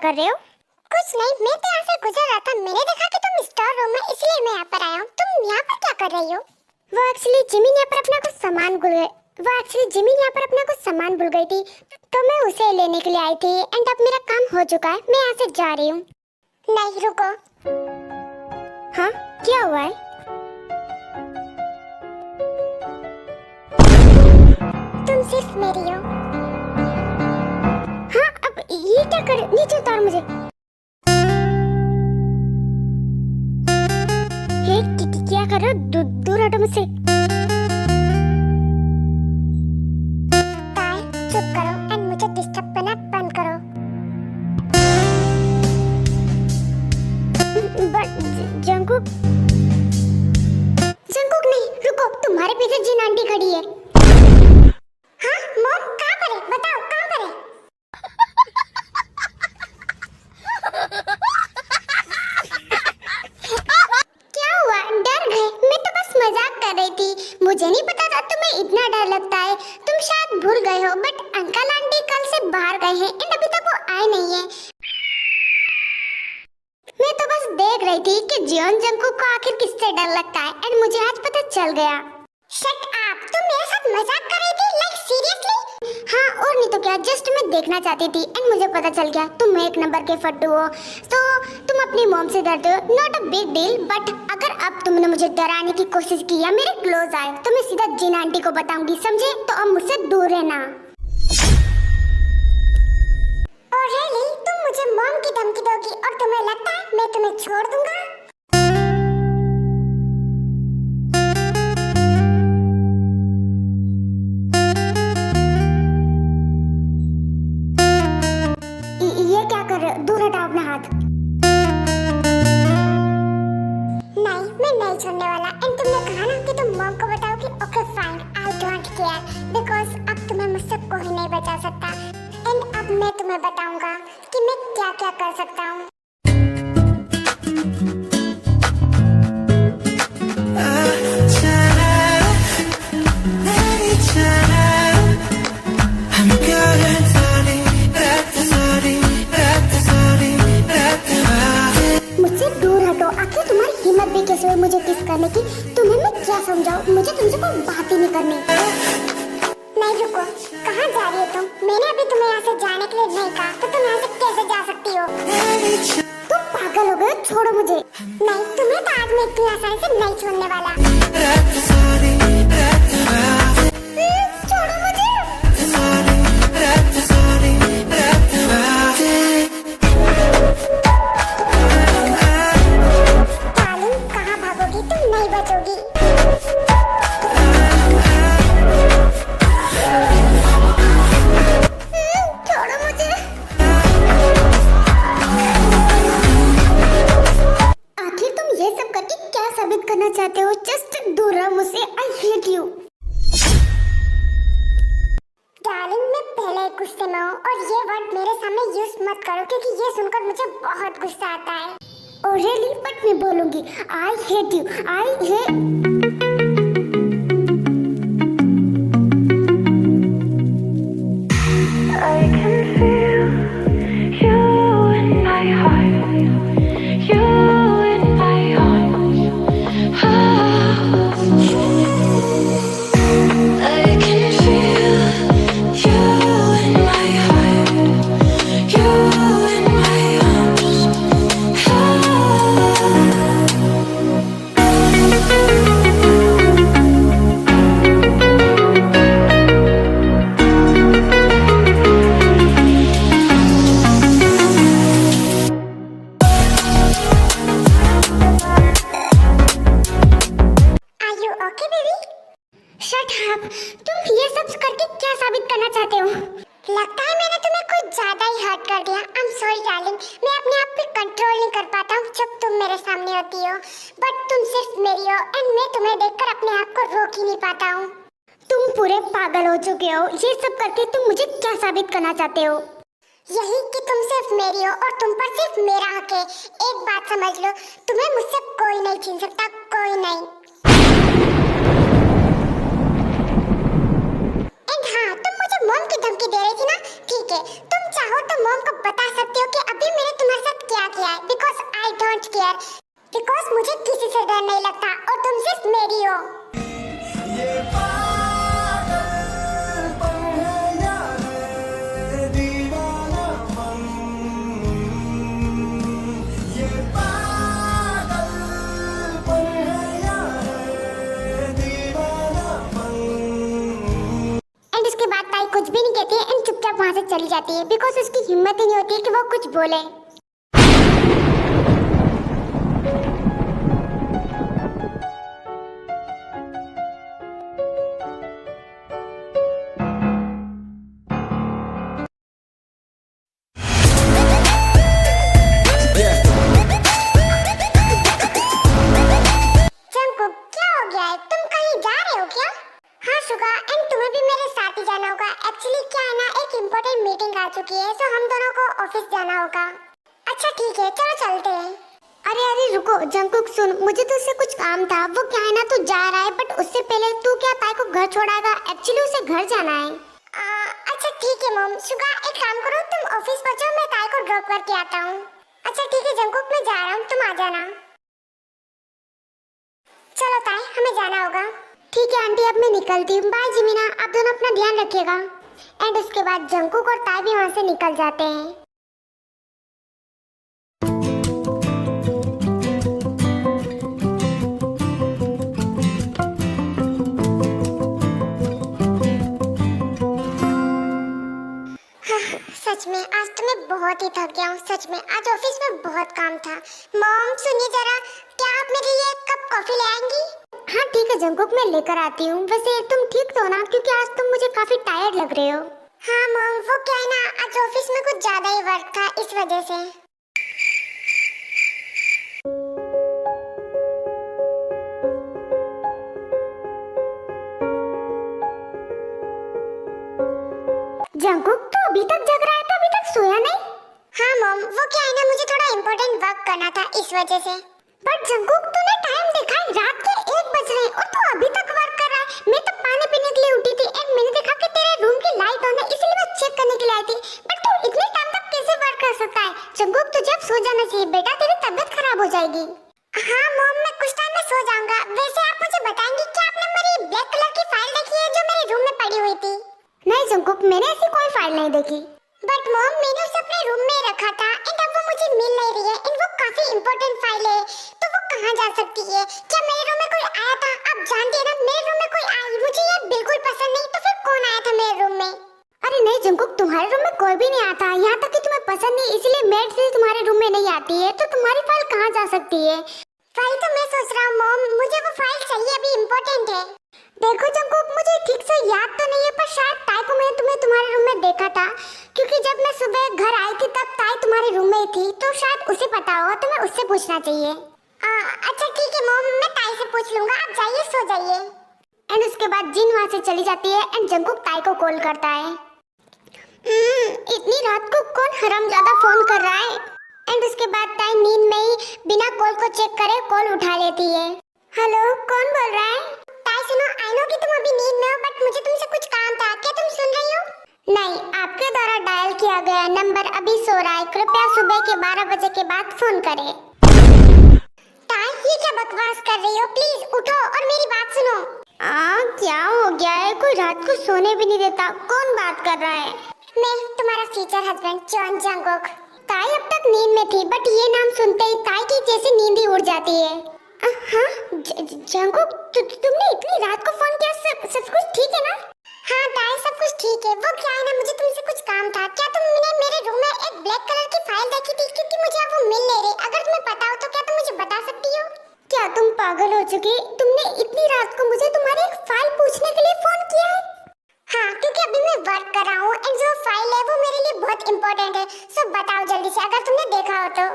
कर रहे हो? कुछ नहीं, मैं तो यहाँ से गुजर रहा था, मैंने देखा कि तुम स्टोर रूम में, इसलिए मैं यहाँ पर आया हूँ। तुम यहाँ पर क्या कर रही हो? वो एक्चुअली जिमिन यहाँ पर अपना कुछ सामान भूल गई थी, तो मैं उसे लेने के लिए आई थी। एंड अब मेरा काम हो चुका है, मैं यहाँ से जा रही हूँ। नहीं रुको। हाँ, क्या हुआ है? तुम सिर्फ मेरी हो। हाँ, अब ये क्या कर, नीचे उतार मुझे। क्या कर रहे हो? दूर हटो मुझसे। चुप करो एंड मुझे डिस्टर्ब करना बंद करो। बट जंकुक नहीं, रुको, तुम्हारे पीछे जिन आंटी खड़ी है। हाँ मॉम, कहाँ पर है? बताओ कहाँ पर है? क्या हुआ? डर गए? मैं तो बस मजाक कर रही थी, मुझे नहीं पता था तुम्हें इतना डर लगता है। तुम शायद भूल गए हो, बट अंकल आंटी कल से बाहर गए हैं एंड अभी तक वो आए नहीं है। मैं तो बस देख रही थी कि जियोन जंकुक को आखिर किससे डर लगता है एंड मुझे आज पता चल गया। शट अप, तुम मेरे साथ मजाक कर रही थी? Like seriously? हाँ और नहीं तो क्या, जस्ट मैं देखना चाहती थी एंड मुझे पता चल गया तुम एक नंबर के फट्टू हो। तो तुम अपनी मॉम से डरते हो, not a big deal, but अगर अब तुमने मुझे डराने की कोशिश की या मेरे क्लोज आए तो मैं सीधा जिन आंटी को बताऊंगी, समझे? तो अब मुझसे दूर रहना। और रियली तुम मुझे मॉम की धमकी दोगी और तुम्हें लगता है मैं तुम्हें छोड़ दूंगा? ये क्या कर रहे हो? दूर हटाओ अपना हाथ। नहीं, मैं नहीं छोड़ने वाला। एंड तुमने कहा ना कि तुम मॉम को बताओगी। Okay fine, I don't care, because अब तुम्हें मुझसे कोई नहीं बचा सकता। एंड अब मैं तुम्हें बताऊंगा कि मैं क्या क्या कर सकता हूँ। मुझसे दूर हटो। आखिर तुम्हारी हिम्मत भी कैसे हुई मुझे किस करने की? तुम्हें मैं क्या समझाऊं? मुझे तुमसे कोई बात ही नहीं करनी। नहीं रुको, कहाँ जा रही हो तुम? मैंने अभी तुम्हें यहाँ से जाने के लिए नहीं कहा, तो तुम यहाँ से कैसे जा सकती हो? तुम पागल हो गए, छोड़ो मुझे। नहीं, तुम्हें तो आज मैं इतनी आसानी से नहीं छोड़ने वाला। छोड़ो मुझे। डार्लिंग, कहाँ भागोगी? तुम नहीं बचोगी। छोड़ो मुझे। आखिर तुम ये सब करके क्या साबित करना चाहते हो? जस्ट दूर रहो मुझसे। I hate you. डार्लिंग, मैं पहले ही गुस्से में हूँ और ये वर्ड मेरे सामने यूज मत करो, क्योंकि ये सुनकर मुझे बहुत गुस्सा आता है। Oh really? बट मैं बोलूंगी I hate you. I hate. I can feel you in my heart, you in my arms. I can feel you in my heart, you in my arms. Are you okay, baby? Shut up. तुम ये सब करके क्या साबित करना चाहते हो? लगता है मैंने तुम्हें कुछ ज्यादा ही हर्ट कर दिया। आई एम सॉरी डार्लिंग, मैं अपने आप पे कंट्रोल नहीं कर पाता हूँ जब तुम मेरे सामने होती हो। बट तुम सिर्फ मेरी हो एंड मैं तुम्हें देखकर अपने आप को रोक ही नहीं पाता हूँ। तुम पूरे पागल हो चुके हो। ये सब करके तुम मुझे क्या साबित करना चाहते हो? यही कि तुम सिर्फ मेरी हो और तुम पर सिर्फ मेरा हक है। एक बात समझ लो, तुम्हें मुझसे कोई नहीं छीन सकता, कोई नहीं। एंड हाँ, तुम मुझे मॉम की धमकी दे रही थी ना? ठीक है, तुम चाहो चाहो तो मॉम को बता सकते हो कि अभी मैंने तुम्हारे साथ क्या किया है, because I don't care, because मुझे किसी से डर नहीं लगता और तुम सिर्फ मेरी हो। एंड उसके बाद ताई कुछ भी नहीं कहती है एंड चुपचाप वहाँ से चली जाती है बिकॉज उसकी हिम्मत ही नहीं होती है कि वो कुछ बोले। जंकुक, क्या हो गया है? तुम कहीं जा रहे हो क्या? हाँ शुगा, एंड तुम्हें भी मेरे साथ ही जाना होगा। एक्चुअली क्या है ना, एक इम्पोर्टेंट मीटिंग आ चुकी है, सो हम दोनों को ऑफिस जाना होगा। अच्छा ठीक है, चलो चलते हैं। अरे अरे रुको जंकुक, सुन, मुझे तो उससे कुछ काम था। वो क्या है ना, तू जा रहा है बट उससे पहले तू क्या ताई को घर छोड़ाएगा? एक्चुअली उसे घर जाना है। अच्छा ठीक है मॉम। शुगा एक काम करो, तुम ऑफिस पहुंचो, मैं ताई को ड्रॉप करके आता हूँ। अच्छा ठीक है जंकुक, मैं जा रहा हूँ, तुम आ जाना। चलो ताई, हमें जाना होगा। ठीक है आंटी, अब मैं निकलती हूँ। बाय जिमीना, आप दोनों अपना ध्यान रखिएगा। एंड उसके बाद जंकुक और ताई भी वहाँ से निकल जाते हैं। सच में आज तो मैं बहुत ही थक गया हूँ। सच में आज ऑफिस में बहुत काम था। मॉम सुनिए जरा, क्या आप मेरे लिए एक कप कॉफी ले आएंगी? हाँ ठीक है जंकुक, मैं लेकर आती हूँ। वैसे तुम ठीक तो हो ना, क्योंकि आज तुम मुझे काफी टायर्ड लग रहे हो। हाँ मॉम, वो क्या है ना, आज ऑफिस में कुछ ज्यादा ही वर्क था, इस वजह से। जंकुक तो अभी तक जग रहा है, तो अभी तक सोया नहीं? हाँ मॉम, वो क्या है ना, मुझे थोड़ा इम्पोर्टेंट वर्क करना था, इस वजह से। बट जंकुक तूने टाइम देखा है, रात के 1 बज रहे हैं और तू अभी तक वर्क कर रहा है। मैं तो पानी पीने के लिए उठी थी एंड मैंने देखा कि तेरे रूम की लाइट ऑन है, इसलिए मैं चेक करने के लिए आई थी। बट तू इतने टाइम तक कैसे वर्क कर सकता है? जंकुक तुझे अब सो जाना चाहिए बेटा, तेरी तबीयत खराब हो जाएगी। हाँ मॉम, मैं कुछ टाइम में सो जाऊंगा। वैसे आप मुझे बताएंगे कि आपने मेरी ब्लैक कलर की फाइल देखी है जो मेरे रूम में पड़ी हुई थी? नहीं जंकुक, मैंने ऐसी कोई फाइल नहीं देखी। बट मॉम, मैंने उसे अपने रूम में रखा था एंड अब वो मुझे मिल नहीं रही है एंड वो काफी इम्पोर्टेंट फाइल है, तो वो कहाँ जा सकती है? क्या मेरे रूम में कोई आया था? आप जानते हैं ना, मेरे रूम में कोई आई, मुझे ये बिल्कुल पसंद नहीं, तो फिर कौन आया था मेरे रूम में? अरे नहीं जंकुक, तुम्हारे रूम में कोई भी नहीं आता। यहाँ तक कि तुम्हें पसंद नहीं, इसलिए मेड भी तुम्हारे रूम में नहीं आती है, तो तुम्हारी फाइल कहाँ जा सकती है? फाइल तो मैं सोच रहा हूँ मॉम, मुझे वो फाइल चाहिए, अभी इम्पोर्टेंट है। देखो जंकुक, मुझे ठीक से याद तो नहीं है, पर शायद ताई को मैंने तुम्हें तुम्हारे रूम में देखा था, क्योंकि जब मैं सुबह घर आई थी तब ताई तुम्हारे रूम में थी, तो शायद उसे पता होगा, तुम्हें उससे पूछना चाहिए। अच्छा ठीक है मॉम, मैं ताई से पूछ लूंगा, आप जाइए, सो जाइए। एंड उसके बाद जिन वहाँ से चली जाती है एंड जंकुक ताई को कॉल करता है। इतनी रात को कौन हरामजादा फोन कर रहा है? एंड उसके बाद ताई नींद में ही बिना कॉल को चेक करे कॉल उठा लेती है। हेलो, कौन बोल रहा है? ताई सुनो, आई नो कि तुम अभी नींद में हो, बट मुझे तुमसे कुछ काम था, क्या तुम सुन रही हो? नहीं, आपके द्वारा डायल किया गया नंबर अभी सो रहा है, कृपया सुबह के 12 बजे के बाद फोन करें। ताई ये क्या बकवास कर रही हो? प्लीज उठो और मेरी बात सुनो। क्या हो गया है? कोई रात को सोने भी नहीं देता। कौन बात कर रहा है? मैं, तुम्हारा फ्यूचर हस्बैंड जॉन जंकुक। ताई अब तक नींद में थी, बट ये नाम सुनते ही ताई की जैसे नींद ही उड़ जाती है। हाँ जंकुक, तुमने इतनी रात को फोन किया, सब कुछ ठीक है ना? हाँ ताई, सब कुछ ठीक है। वो क्या है ना, मुझे तुमसे कुछ काम था। क्या तुमने मेरे रूम में एक ब्लैक कलर की फाइल देखी थी? क्योंकि मुझे अब वो मिल नहीं रही। अगर तुम्हें पता हो तो क्या तुम मुझे बता सकती हो? क्या तुम पागल हो चुकी? तुमने इतनी रात को मुझे तुम्हारी एक फाइल पूछने के लिए फोन किया है? हाँ, क्योंकि अभी मैं वर्क कर रहा हूँ एंड जो फाइल है वो मेरे लिए बहुत इंपॉर्टेंट है। सो बताओ जल्दी से, अगर तुमने देखा हो तो।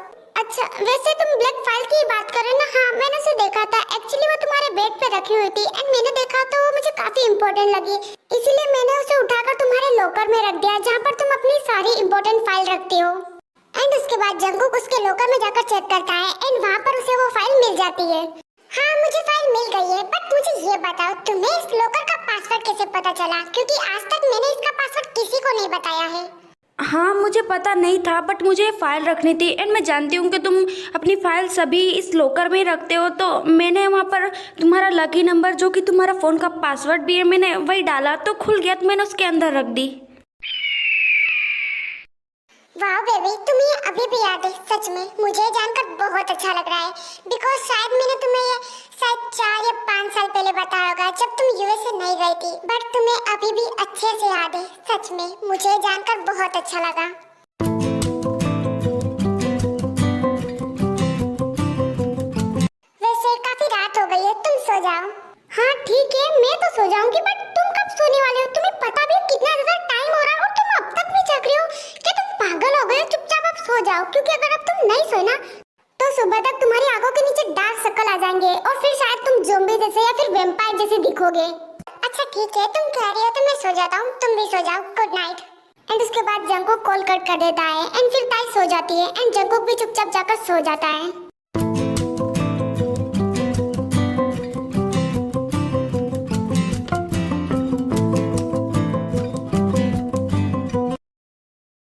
अच्छा, वैसे तुम ब्लैक फाइल की बात कर रहे हो ना? हाँ, मैंने उसे देखा था। एक्चुअली वो तुम्हारे बेड पे रखी हुई थी एंड मैंने देखा तो वो मुझे काफी इंपॉर्टेंट लगी, इसीलिए मैंने उसे उठाकर तुम्हारे लॉकर में रख दिया, जहाँ पर तुम अपनी सारी इंपॉर्टेंट फाइल रखते हो। एंड उसके बाद जंकुक उसके लॉकर में जाकर चेक करता है एंड वहाँ पर उसे वो फाइल मिल जाती है। हाँ, मुझे फाइल मिल गई है, बट मुझे ये बताओ तुम्हें इस लॉकर का पासवर्ड कैसे पता चला? क्योंकि आज तक मैंने इसका पासवर्ड किसी को नहीं बताया है। हाँ मुझे पता नहीं था, बट मुझे फाइल रखनी थी एंड मैं जानती हूँ कि तुम अपनी फाइल सभी इस लॉकर में ही रखते हो, तो मैंने वहाँ पर तुम्हारा लकी नंबर जो कि तुम्हारा फ़ोन का पासवर्ड भी है मैंने वही डाला तो खुल गया, तो मैंने उसके अंदर रख दी। वाह बेबी, तुम्हें अभी भी याद है। सच में मुझे जानकर बहुत अच्छा लग रहा है, बिकॉज शायद मैंने तुम्हें ये शायद 4 या 5 साल पहले बताया होगा जब तुम यूएसए नहीं गई थी, बट तुम्हें अभी भी अच्छे से याद है। सच में मुझे जानकर बहुत अच्छा लगा। वैसे काफी रात हो गई है, तुम सो जाओ। हाँ ठीक है, मैं तो सो जाऊंगी, बट तुम कब सोने वाले हो? तुम्हें पता भी है कितना ज्यादा टाइम हो रहा है और तुम अब तक भी जग रहे हो? क्या तुम पागल हो गए हो? चुपचाप अब सो जाओ, क्योंकि अगर अब तुम नहीं सोए ना तो सुबह तक तुम्हारी आंखों के नीचे डार्क सर्कल आ जाएंगे और फिर शायद तुम ज़ॉम्बी जैसे या फिर वैम्पायर जैसे दिखोगे। अच्छा ठीक है, तुम कह रही हो तो मैं सो जाता हूँ, तुम भी सो जाओ। Good night. एंड उसके बाद जंगकुक कॉल कट कर देता है एंड फिर ताई सो जाती है एंड जंगकुक भी चुपचाप जाकर सो जाता है।